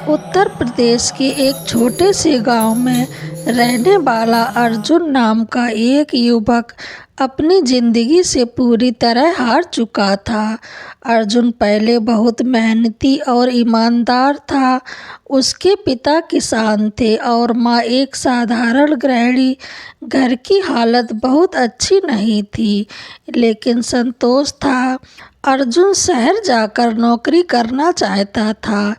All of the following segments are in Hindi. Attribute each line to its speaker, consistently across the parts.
Speaker 1: उत्तर प्रदेश के एक छोटे से गांव में रहने वाला अर्जुन नाम का एक युवक अपनी जिंदगी से पूरी तरह हार चुका था। अर्जुन पहले बहुत मेहनती और ईमानदार था। उसके पिता किसान थे और माँ एक साधारण गृहिणी। घर की हालत बहुत अच्छी नहीं थी, लेकिन संतोष था। अर्जुन शहर जाकर नौकरी करना चाहता था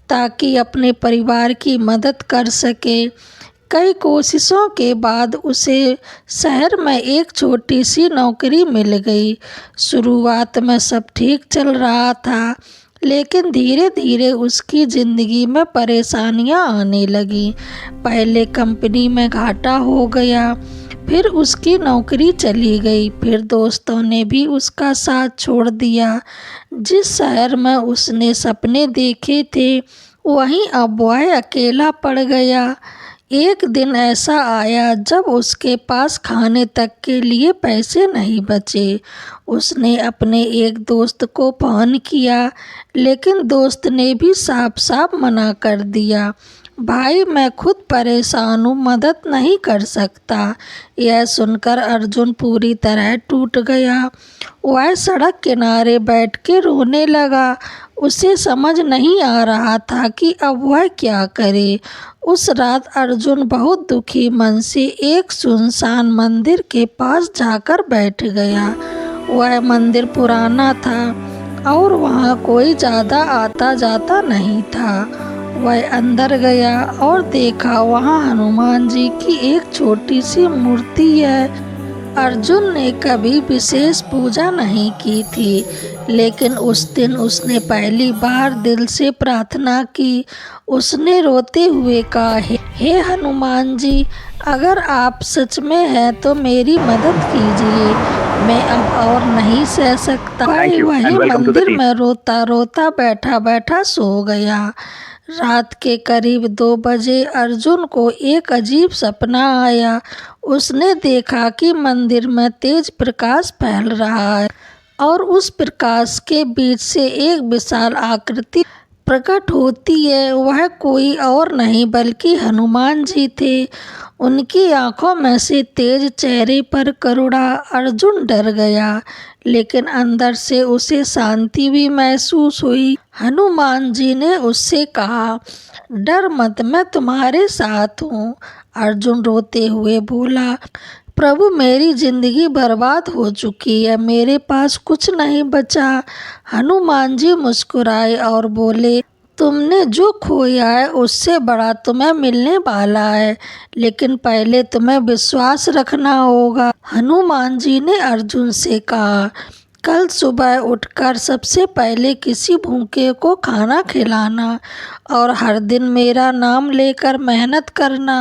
Speaker 1: ताकि अपने परिवार की मदद कर सके। कई कोशिशों के बाद उसे शहर में एक छोटी सी नौकरी मिल गई। शुरुआत में सब ठीक चल रहा था, लेकिन धीरे धीरे उसकी ज़िंदगी में परेशानियां आने लगीं। पहले कंपनी में घाटा हो गया, फिर उसकी नौकरी चली गई, फिर दोस्तों ने भी उसका साथ छोड़ दिया। जिस शहर में उसने सपने देखे थे, वहीं अब वह अकेला पड़ गया। एक दिन ऐसा आया जब उसके पास खाने तक के लिए पैसे नहीं बचे। उसने अपने एक दोस्त को फोन किया, लेकिन दोस्त ने भी साफ साफ मना कर दिया। भाई, मैं खुद परेशान हूँ, मदद नहीं कर सकता। यह सुनकर अर्जुन पूरी तरह टूट गया। वह सड़क किनारे बैठ के रोने लगा। उसे समझ नहीं आ रहा था कि अब वह क्या करे। उस रात अर्जुन बहुत दुखी मन से एक सुनसान मंदिर के पास जाकर बैठ गया। वह मंदिर पुराना था और वहाँ कोई ज़्यादा आता जाता नहीं था। वह अंदर गया और देखा वहाँ हनुमान जी की एक छोटी सी मूर्ति है। अर्जुन ने कभी विशेष पूजा नहीं की थी, लेकिन उस दिन उसने पहली बार दिल से प्रार्थना की। उसने रोते हुए कहा, हे हनुमान जी, अगर आप सच में हैं तो मेरी मदद कीजिए। मैं अब और नहीं सह सकता। वही मंदिर में रोता रोता बैठा बैठा सो गया। रात के करीब 2 बजे अर्जुन को एक अजीब सपना आया। उसने देखा कि मंदिर में तेज प्रकाश फैल रहा है और उस प्रकाश के बीच से एक विशाल आकृति प्रकट होती है। वह कोई और नहीं बल्कि हनुमान जी थे। उनकी आंखों में से तेज, चेहरे पर करुणा। अर्जुन डर गया, लेकिन अंदर से उसे शांति भी महसूस हुई। हनुमान जी ने उससे कहा, डर मत, मैं तुम्हारे साथ हूँ। अर्जुन रोते हुए बोला, प्रभु, मेरी जिंदगी बर्बाद हो चुकी है, मेरे पास कुछ नहीं बचा। हनुमान जी मुस्कुराए और बोले, तुमने जो खोया है उससे बड़ा तुम्हें मिलने वाला है, लेकिन पहले तुम्हें विश्वास रखना होगा। हनुमान जी ने अर्जुन से कहा, कल सुबह उठकर सबसे पहले किसी भूखे को खाना खिलाना और हर दिन मेरा नाम लेकर मेहनत करना।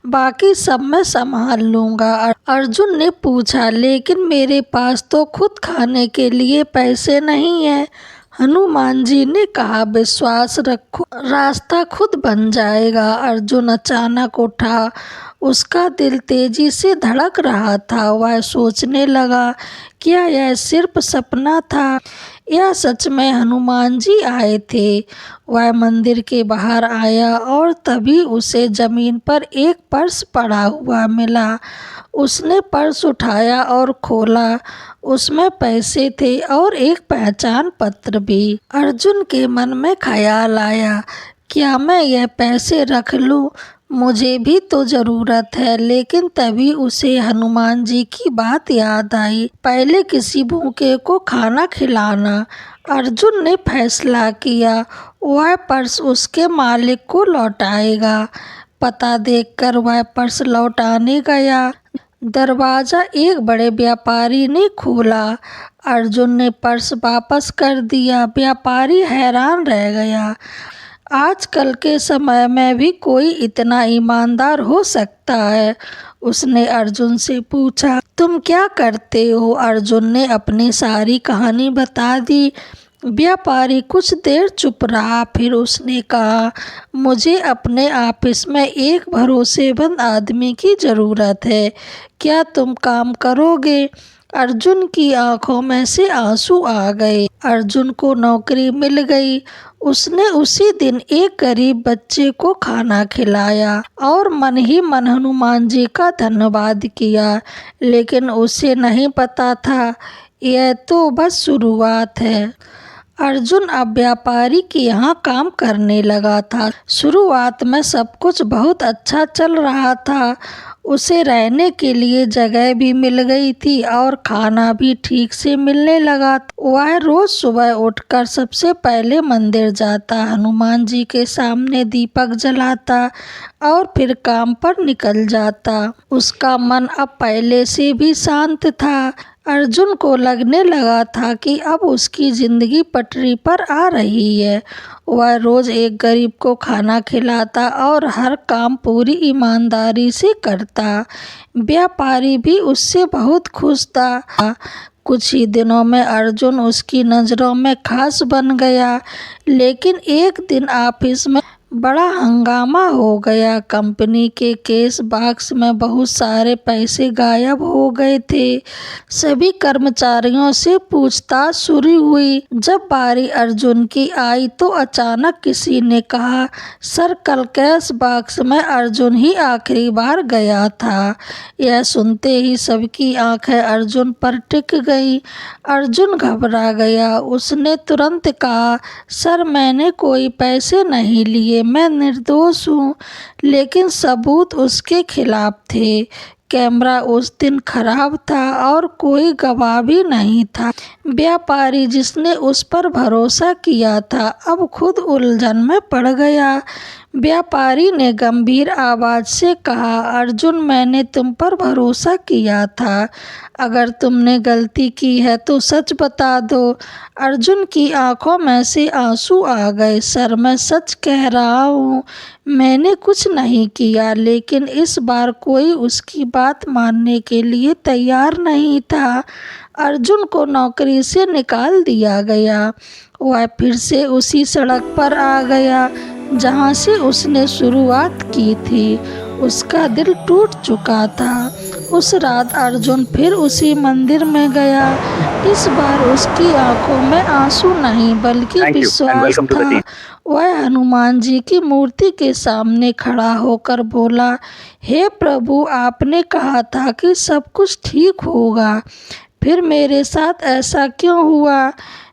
Speaker 1: बाकी सब मैं संभाल लूँगा। अर्जुन ने पूछा, लेकिन मेरे पास तो खुद खाने के लिए पैसे नहीं हैं। हनुमान जी ने कहा, विश्वास रखो, रास्ता खुद बन जाएगा। अर्जुन अचानक उठा। उसका दिल तेजी से धड़क रहा था। वह सोचने लगा, क्या यह सिर्फ सपना था या सच में हनुमान जी आए थे। वह मंदिर के बाहर आया और तभी उसे जमीन पर एक पर्स पड़ा हुआ मिला। उसने पर्स उठाया और खोला। उसमें पैसे थे और एक पहचान पत्र भी। अर्जुन के मन में ख्याल आया, क्या मैं यह पैसे रख लूं? मुझे भी तो ज़रूरत है। लेकिन तभी उसे हनुमान जी की बात याद आई, पहले किसी भूखे को खाना खिलाना। अर्जुन ने फैसला किया, वह पर्स उसके मालिक को लौटाएगा। पता देखकर वह पर्स लौटाने गया। दरवाज़ा एक बड़े व्यापारी ने खोला। अर्जुन ने पर्स वापस कर दिया। व्यापारी हैरान रह गया। आजकल के समय में भी कोई इतना ईमानदार हो सकता है? उसने अर्जुन से पूछा, तुम क्या करते हो? अर्जुन ने अपनी सारी कहानी बता दी। व्यापारी कुछ देर चुप रहा, फिर उसने कहा, मुझे अपने ऑफिस में एक भरोसेमंद आदमी की ज़रूरत है, क्या तुम काम करोगे? अर्जुन की आंखों में से आंसू आ गए। अर्जुन को नौकरी मिल गई। उसने उसी दिन एक गरीब बच्चे को खाना खिलाया और मन ही मन हनुमान जी का धन्यवाद किया। लेकिन उसे नहीं पता था यह तो बस शुरुआत है। अर्जुन अब व्यापारी के यहाँ काम करने लगा था। शुरुआत में सब कुछ बहुत अच्छा चल रहा था। उसे रहने के लिए जगह भी मिल गई थी और खाना भी ठीक से मिलने लगा। वह रोज सुबह उठकर सबसे पहले मंदिर जाता, हनुमान जी के सामने दीपक जलाता और फिर काम पर निकल जाता। उसका मन अब पहले से भी शांत था। अर्जुन को लगने लगा था कि अब उसकी जिंदगी पटरी पर आ रही है। वह रोज एक गरीब को खाना खिलाता और हर काम पूरी ईमानदारी से करता। व्यापारी भी उससे बहुत खुश था। कुछ ही दिनों में अर्जुन उसकी नज़रों में खास बन गया। लेकिन एक दिन ऑफिस में बड़ा हंगामा हो गया। कंपनी के केस बॉक्स में बहुत सारे पैसे गायब हो गए थे। सभी कर्मचारियों से पूछताछ शुरू हुई। जब बारी अर्जुन की आई तो अचानक किसी ने कहा, सर कल कैश बॉक्स में अर्जुन ही आखिरी बार गया था। यह सुनते ही सबकी आंखें अर्जुन पर टिक गई। अर्जुन घबरा गया। उसने तुरंत कहा, सर मैंने कोई पैसे नहीं लिए, मैं निर्दोष हूँ। लेकिन सबूत उसके खिलाफ थे। कैमरा उस दिन खराब था और कोई गवाह भी नहीं था। व्यापारी जिसने उस पर भरोसा किया था अब खुद उलझन में पड़ गया। व्यापारी ने गंभीर आवाज से कहा, अर्जुन मैंने तुम पर भरोसा किया था। अगर तुमने गलती की है तो सच बता दो। अर्जुन की आंखों में से आंसू आ गए। सर मैं सच कह रहा हूँ, मैंने कुछ नहीं किया। लेकिन इस बार कोई उसकी बात मानने के लिए तैयार नहीं था। अर्जुन को नौकरी से निकाल दिया गया। वह फिर से उसी सड़क पर आ गया जहाँ से उसने शुरुआत की थी। उसका दिल टूट चुका था। उस रात अर्जुन फिर उसी मंदिर में गया। इस बार उसकी आंखों में आंसू नहीं बल्कि विश्वास था। वह हनुमान जी की मूर्ति के सामने खड़ा होकर बोला, हे प्रभु आपने कहा था कि सब कुछ ठीक होगा, फिर मेरे साथ ऐसा क्यों हुआ?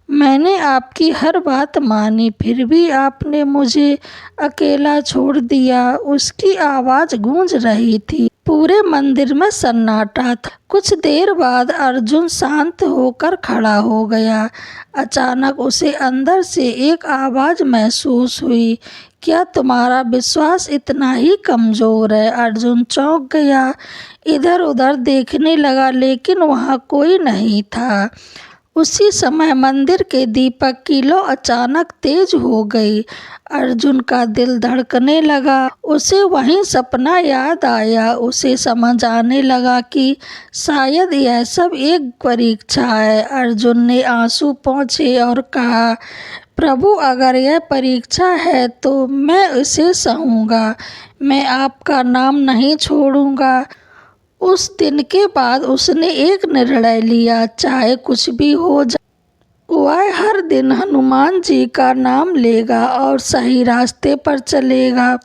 Speaker 1: मैंने आपकी हर बात मानी फिर भी आपने मुझे अकेला छोड़ दिया। उसकी आवाज़ गूंज रही थी। पूरे मंदिर में सन्नाटा था। कुछ देर बाद अर्जुन शांत होकर खड़ा हो गया। अचानक उसे अंदर से एक आवाज़ महसूस हुई, क्या तुम्हारा विश्वास इतना ही कमज़ोर है? अर्जुन चौंक गया। इधर उधर देखने लगा लेकिन वहाँ कोई नहीं था। उसी समय मंदिर के दीपक की लौ अचानक तेज हो गई। अर्जुन का दिल धड़कने लगा। उसे वही सपना याद आया। उसे समझ आने लगा कि शायद यह सब एक परीक्षा है। अर्जुन ने आंसू पोंछे और कहा, प्रभु अगर यह परीक्षा है तो मैं इसे सहूँगा। मैं आपका नाम नहीं छोड़ूंगा। उस दिन के बाद उसने एक निर्णय लिया, चाहे कुछ भी हो जाए वह हर दिन हनुमान जी का नाम लेगा और सही रास्ते पर चलेगा।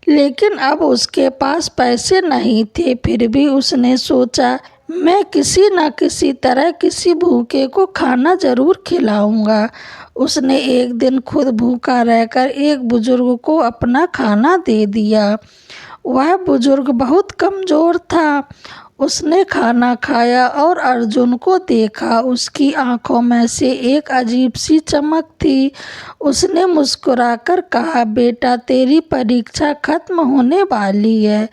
Speaker 1: लेकिन अब उसके पास पैसे नहीं थे। फिर भी उसने सोचा, मैं किसी न किसी तरह किसी भूखे को खाना जरूर खिलाऊंगा। उसने एक दिन खुद भूखा रहकर एक बुजुर्ग को अपना खाना दे दिया। वह बुजुर्ग बहुत कमज़ोर था। उसने खाना खाया और अर्जुन को देखा। उसकी आंखों में से एक अजीब सी चमक थी। उसने मुस्कुराकर कहा, बेटा तेरी परीक्षा खत्म होने वाली है।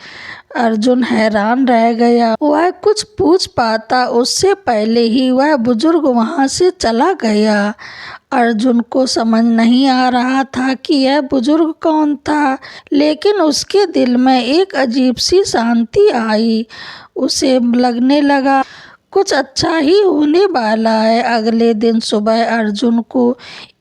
Speaker 1: अर्जुन हैरान रह गया। वह कुछ पूछ पाता उससे पहले ही वह बुजुर्ग वहां से चला गया। अर्जुन को समझ नहीं आ रहा था कि यह बुजुर्ग कौन था, लेकिन उसके दिल में एक अजीब सी शांति आई। उसे लगने लगा कुछ अच्छा ही होने वाला है। अगले दिन सुबह अर्जुन को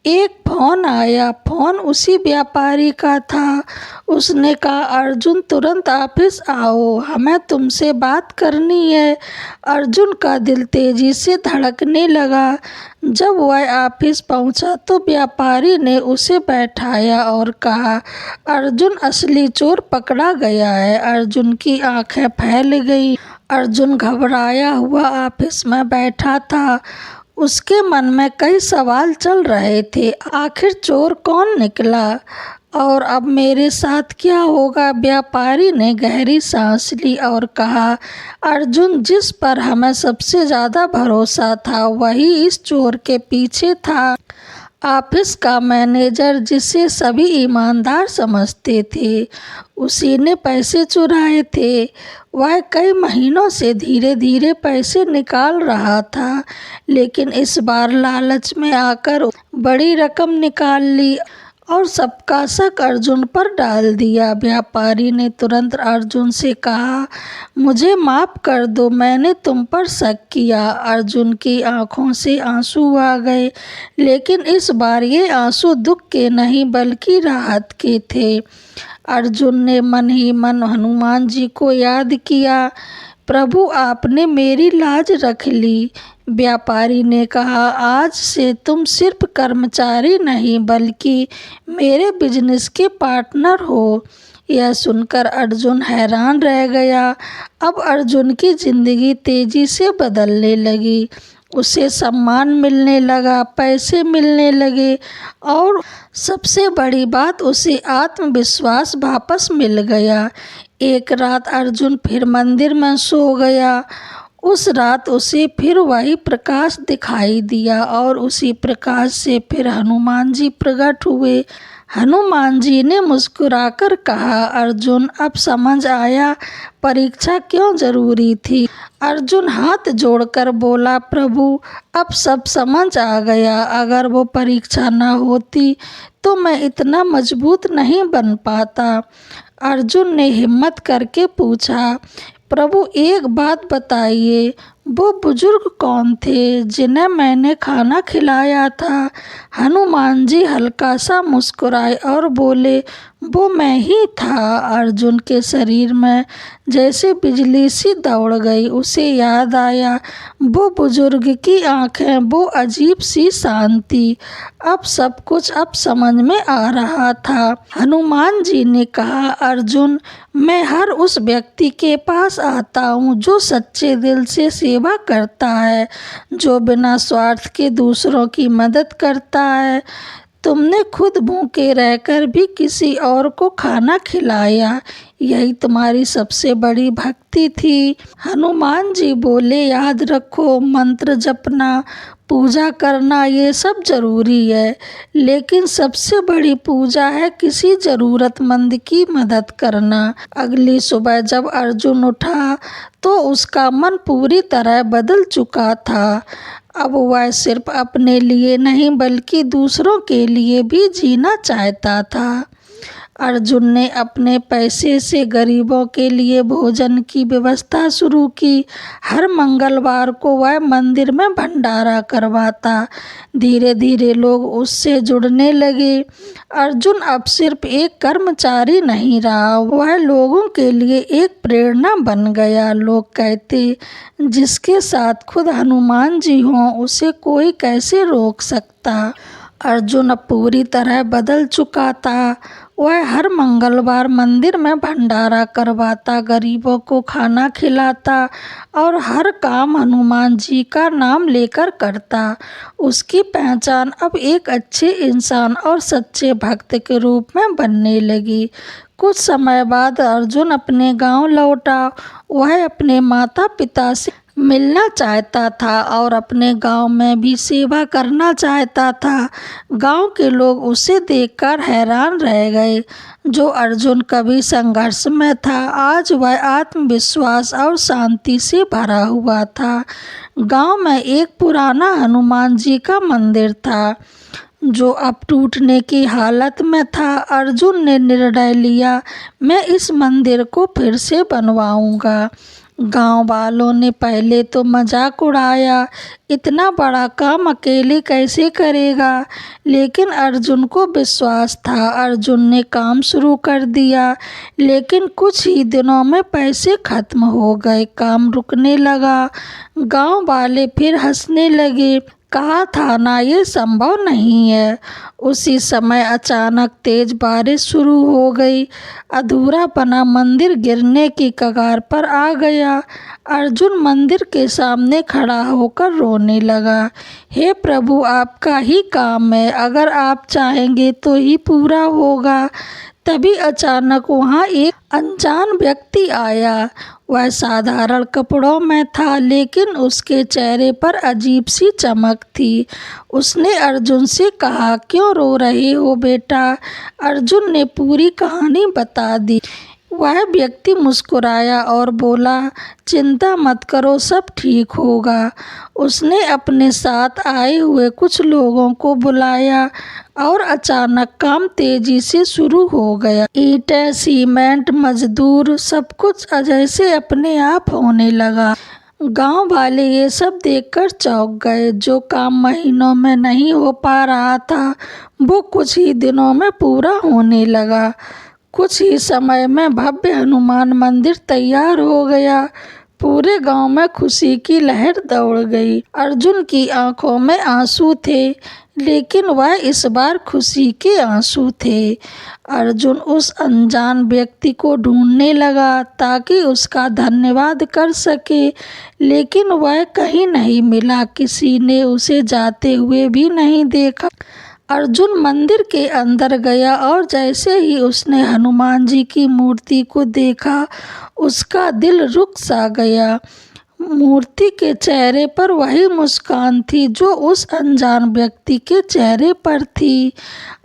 Speaker 1: एक फोन आया। फोन उसी व्यापारी का था। उसने कहा, अर्जुन तुरंत ऑफिस आओ, हमें तुमसे बात करनी है। अर्जुन का दिल तेजी से धड़कने लगा। जब वह ऑफिस पहुंचा तो व्यापारी ने उसे बैठाया और कहा, अर्जुन असली चोर पकड़ा गया है। अर्जुन की आंखें फैल गई। अर्जुन घबराया हुआ ऑफिस में बैठा था। उसके मन में कई सवाल चल रहे थे। आखिर चोर कौन निकला और अब मेरे साथ क्या होगा? व्यापारी ने गहरी सांस ली और कहा, अर्जुन, जिस पर हमें सबसे ज़्यादा भरोसा था वही इस चोर के पीछे था। ऑफिस का मैनेजर, जिसे सभी ईमानदार समझते थे, उसी ने पैसे चुराए थे। वह कई महीनों से धीरे धीरे पैसे निकाल रहा था, लेकिन इस बार लालच में आकर बड़ी रकम निकाल ली और सबका शक अर्जुन पर डाल दिया। व्यापारी ने तुरंत अर्जुन से कहा, मुझे माफ़ कर दो, मैंने तुम पर शक किया। अर्जुन की आंखों से आंसू आ गए, लेकिन इस बार ये आंसू दुख के नहीं बल्कि राहत के थे। अर्जुन ने मन ही मन हनुमान जी को याद किया। प्रभु, आपने मेरी लाज रख ली। व्यापारी ने कहा, आज से तुम सिर्फ कर्मचारी नहीं बल्कि मेरे बिजनेस के पार्टनर हो। यह सुनकर अर्जुन हैरान रह गया। अब अर्जुन की जिंदगी तेजी से बदलने लगी। उसे सम्मान मिलने लगा, पैसे मिलने लगे और सबसे बड़ी बात, उसे आत्मविश्वास वापस मिल गया। एक रात अर्जुन फिर मंदिर में सो गया। उस रात उसे फिर वही प्रकाश दिखाई दिया और उसी प्रकाश से फिर हनुमान जी प्रकट हुए। हनुमान जी ने मुस्कुराकर कहा, अर्जुन, अब समझ आया परीक्षा क्यों जरूरी थी। अर्जुन हाथ जोड़कर बोला, प्रभु, अब सब समझ आ गया। अगर वो परीक्षा न होती तो मैं इतना मजबूत नहीं बन पाता। अर्जुन ने हिम्मत करके पूछा, प्रभु, एक बात बताइए, वो बुजुर्ग कौन थे जिन्हें मैंने खाना खिलाया था? हनुमान जी हल्का सा मुस्कुराए और बोले, वो मैं ही था। अर्जुन के शरीर में जैसे बिजली सी दौड़ गई। उसे याद आया वो बुजुर्ग की आंखें, वो अजीब सी शांति। अब सब कुछ अब समझ में आ रहा था। हनुमान जी ने कहा, अर्जुन, मैं हर उस व्यक्ति के पास आता हूँ जो सच्चे दिल से सेवा करता है, जो बिना स्वार्थ के दूसरों की मदद करता है। तुमने खुद भूखे रहकर भी किसी और को खाना खिलाया, यही तुम्हारी सबसे बड़ी भक्ति थी। हनुमान जी बोले, याद रखो, मंत्र जपना, पूजा करना, ये सब जरूरी है, लेकिन सबसे बड़ी पूजा है किसी ज़रूरतमंद की मदद करना। अगली सुबह जब अर्जुन उठा तो उसका मन पूरी तरह बदल चुका था। अब वह सिर्फ अपने लिए नहीं बल्कि दूसरों के लिए भी जीना चाहता था। अर्जुन ने अपने पैसे से गरीबों के लिए भोजन की व्यवस्था शुरू की। हर मंगलवार को वह मंदिर में भंडारा करवाता। धीरे धीरे लोग उससे जुड़ने लगे। अर्जुन अब सिर्फ एक कर्मचारी नहीं रहा, वह लोगों के लिए एक प्रेरणा बन गया। लोग कहते, जिसके साथ खुद हनुमान जी हों उसे कोई कैसे रोक सकता। अर्जुन अब पूरी तरह बदल चुका था। वह हर मंगलवार मंदिर में भंडारा करवाता, गरीबों को खाना खिलाता और हर काम हनुमान जी का नाम लेकर करता। उसकी पहचान अब एक अच्छे इंसान और सच्चे भक्त के रूप में बनने लगी। कुछ समय बाद अर्जुन अपने गांव लौटा। वह अपने माता पिता से मिलना चाहता था और अपने गांव में भी सेवा करना चाहता था। गांव के लोग उसे देखकर हैरान रह गए। जो अर्जुन कभी संघर्ष में था, आज वह आत्मविश्वास और शांति से भरा हुआ था। गांव में एक पुराना हनुमान जी का मंदिर था जो अब टूटने की हालत में था। अर्जुन ने निर्णय लिया, मैं इस मंदिर को फिर से बनवाऊंगा। गांव वालों ने पहले तो मजाक उड़ाया, इतना बड़ा काम अकेले कैसे करेगा, लेकिन अर्जुन को विश्वास था। अर्जुन ने काम शुरू कर दिया, लेकिन कुछ ही दिनों में पैसे खत्म हो गए, काम रुकने लगा। गांव वाले फिर हंसने लगे, कहा था ना ये संभव नहीं है। उसी समय अचानक तेज बारिश शुरू हो गई, अधूरा बना मंदिर गिरने की कगार पर आ गया। अर्जुन मंदिर के सामने खड़ा होकर रोने लगा, हे प्रभु आपका ही काम है, अगर आप चाहेंगे तो ही पूरा होगा। तभी अचानक वहाँ एक अनजान व्यक्ति आया। वह साधारण कपड़ों में था, लेकिन उसके चेहरे पर अजीब सी चमक थी। उसने अर्जुन से कहा, क्यों रो रहे हो बेटा? अर्जुन ने पूरी कहानी बता दी। वह व्यक्ति मुस्कुराया और बोला, चिंता मत करो, सब ठीक होगा। उसने अपने साथ आए हुए कुछ लोगों को बुलाया और अचानक काम तेजी से शुरू हो गया। ईंटें, सीमेंट, मजदूर, सब कुछ जैसे अपने आप होने लगा। गांव वाले ये सब देखकर चौंक गए। जो काम महीनों में नहीं हो पा रहा था, वो कुछ ही दिनों में पूरा होने लगा। कुछ ही समय में भव्य हनुमान मंदिर तैयार हो गया। पूरे गांव में खुशी की लहर दौड़ गई। अर्जुन की आंखों में आंसू थे, लेकिन वह इस बार खुशी के आंसू थे। अर्जुन उस अनजान व्यक्ति को ढूंढने लगा ताकि उसका धन्यवाद कर सके, लेकिन वह कहीं नहीं मिला। किसी ने उसे जाते हुए भी नहीं देखा। अर्जुन मंदिर के अंदर गया और जैसे ही उसने हनुमान जी की मूर्ति को देखा, उसका दिल रुक सा गया। मूर्ति के चेहरे पर वही मुस्कान थी जो उस अनजान व्यक्ति के चेहरे पर थी।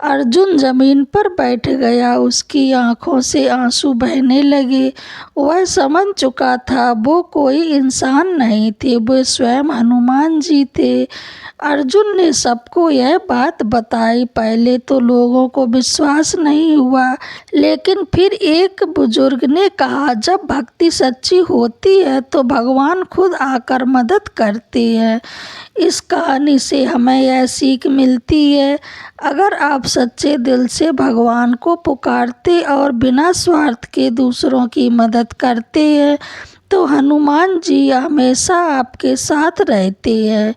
Speaker 1: अर्जुन जमीन पर बैठ गया, उसकी आंखों से आंसू बहने लगे। वह समझ चुका था वो कोई इंसान नहीं थे, वो स्वयं हनुमान जी थे। अर्जुन ने सबको यह बात बताई। पहले तो लोगों को विश्वास नहीं हुआ, लेकिन फिर एक बुजुर्ग ने कहा, जब भक्ति सच्ची होती है तो भगवान खुद आकर मदद करते हैं। इस कहानी से हमें यह सीख मिलती है, अगर आप सच्चे दिल से भगवान को पुकारते और बिना स्वार्थ के दूसरों की मदद करते हैं, तो हनुमान जी हमेशा आपके साथ रहते हैं।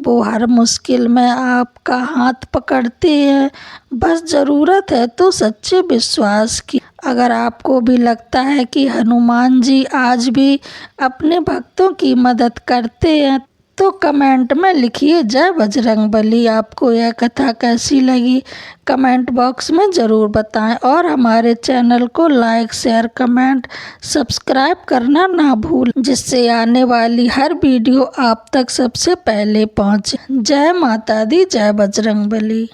Speaker 1: वो हर मुश्किल में आपका हाथ पकड़ते हैं। बस ज़रूरत है तो सच्चे विश्वास की। अगर आपको भी लगता है कि हनुमान जी आज भी अपने भक्तों की मदद करते हैं, तो कमेंट में लिखिए जय बजरंगबली। आपको यह कथा कैसी लगी कमेंट बॉक्स में ज़रूर बताएं, और हमारे चैनल को लाइक, शेयर, कमेंट, सब्सक्राइब करना ना भूलें, जिससे आने वाली हर वीडियो आप तक सबसे पहले पहुंचे। जय माता दी, जय बजरंगबली।